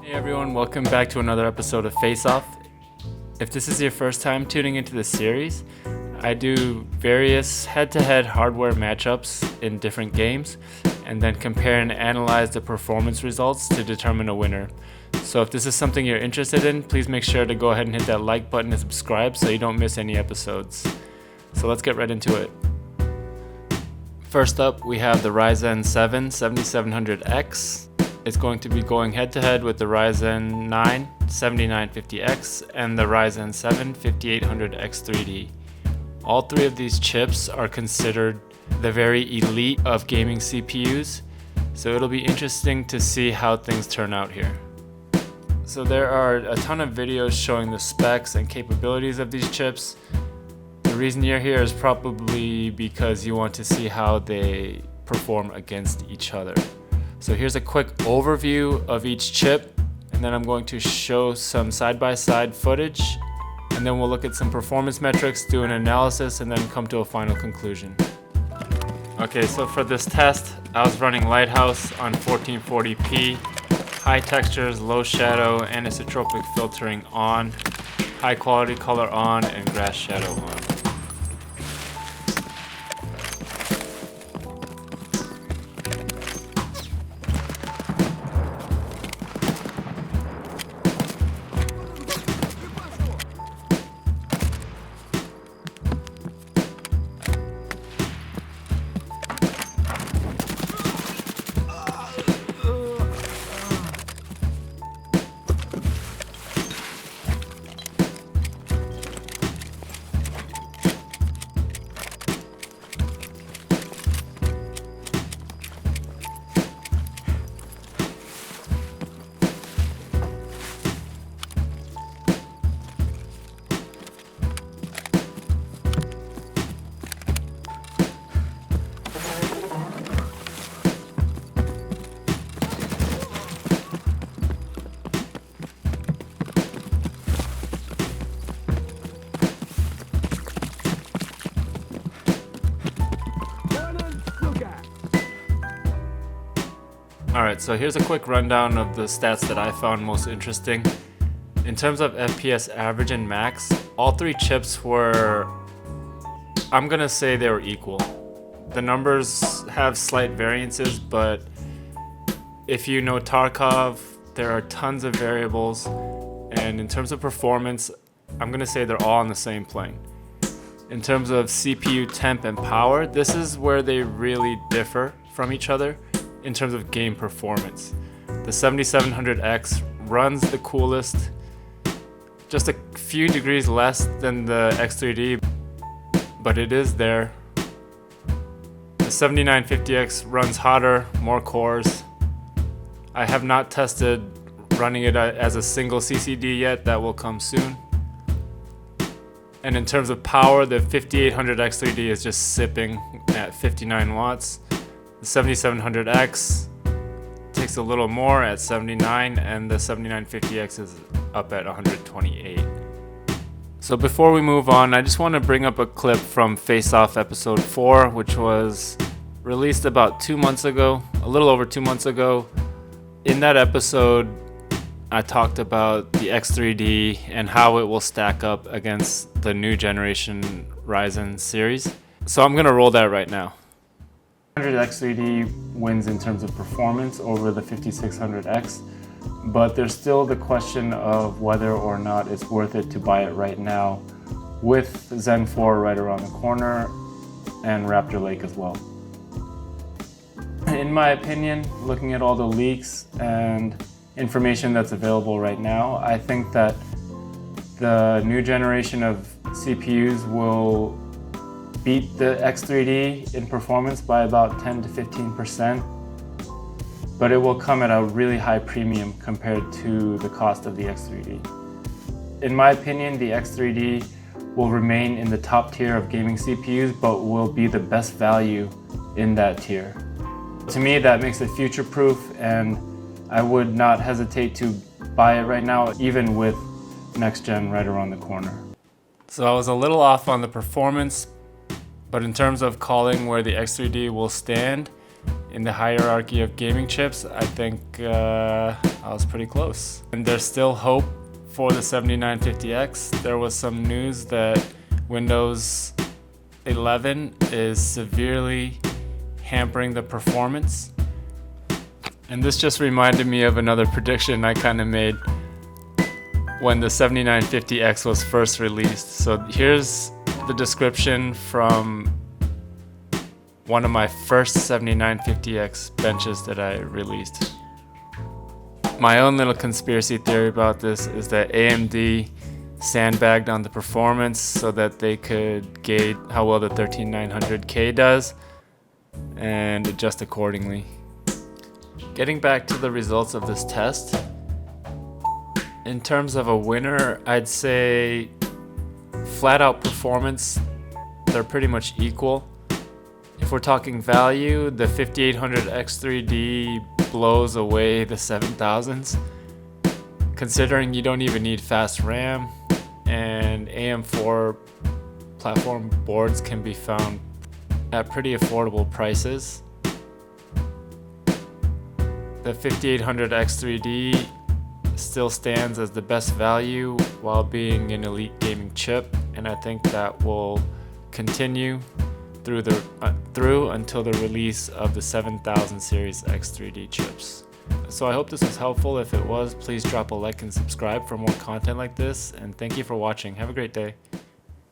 Hey everyone, welcome back to another episode of Faceoff. If this is your first time tuning into this series, I do various head-to-head hardware matchups in different games and then compare and analyze the performance results to determine a winner. So if this is something you're interested in, please make sure to go ahead and hit that like button and subscribe so you don't miss any episodes. So let's get right into it. First up, we have the Ryzen 7 7700X. It's going to be going head-to-head with the Ryzen 9 7950X and the Ryzen 7 5800X3D. All three of these chips are considered the very elite of gaming CPUs, so it'll be interesting to see how things turn out here. So there are a ton of videos showing the specs and capabilities of these chips. The reason you're here is probably because you want to see how they perform against each other. So here's a quick overview of each chip, and then I'm going to show some side-by-side footage, and then we'll look at some performance metrics, do an analysis, and then come to a final conclusion. Okay, so for this test, I was running Lighthouse on 1440p, high textures, low shadow, anisotropic filtering on, high quality color on, and grass shadow on. Alright, so here's a quick rundown of the stats that I found most interesting. In terms of FPS average and max, all three chips were, I'm gonna say they were equal. The numbers have slight variances, but if you know Tarkov, there are tons of variables, and in terms of performance, I'm gonna say they're all on the same plane. In terms of CPU temp and power, this is where they really differ from each other. In terms of game performance, the 7700X runs the coolest, just a few degrees less than the X3D, but it is there. The 7950X runs hotter, more cores. I have not tested running it as a single CCD yet, that will come soon. And in terms of power, the 5800X3D is just sipping at 59 watts. The 7700X takes a little more at 79, and the 7950X is up at 128. So before we move on, I just want to bring up a clip from Faceoff episode 4, which was released about 2 months ago, a little over 2 months ago. In that episode, I talked about the X3D and how it will stack up against the new generation Ryzen series. So I'm going to roll that right now. 100X3D wins in terms of performance over the 5600X, but there's still the question of whether or not it's worth it to buy it right now with Zen 4 right around the corner and Raptor Lake as well. In my opinion, looking at all the leaks and information that's available right now, I think that the new generation of CPUs will beat the X3D in performance by about 10 to 15%, but it will come at a really high premium compared to the cost of the X3D. In my opinion, the X3D will remain in the top tier of gaming CPUs, but will be the best value in that tier. To me, that makes it future-proof, and I would not hesitate to buy it right now, even with next gen right around the corner. So I was a little off on the performance, but in terms of calling where the X3D will stand, in the hierarchy of gaming chips, I think I was pretty close. And there's still hope for the 7950X. There was some news that Windows 11 is severely hampering the performance. And this just reminded me of another prediction I kind of made when the 7950X was first released. So here's the description from one of my first 7950X benches that I released. My own little conspiracy theory about this is that AMD sandbagged on the performance so that they could gauge how well the 13900K does and adjust accordingly. Getting back to the results of this test, in terms of a winner, I'd say flat out performance, they're pretty much equal. If we're talking value, the 5800X3D blows away the 7000s, considering you don't even need fast RAM, and AM4 platform boards can be found at pretty affordable prices. The 5800X3D still stands as the best value while being an elite gaming chip, and I think that will continue through until the release of the 7000 series X3D chips. So I hope this was helpful. If it was, please drop a like and subscribe for more content like this, and thank you for watching. Have a great day.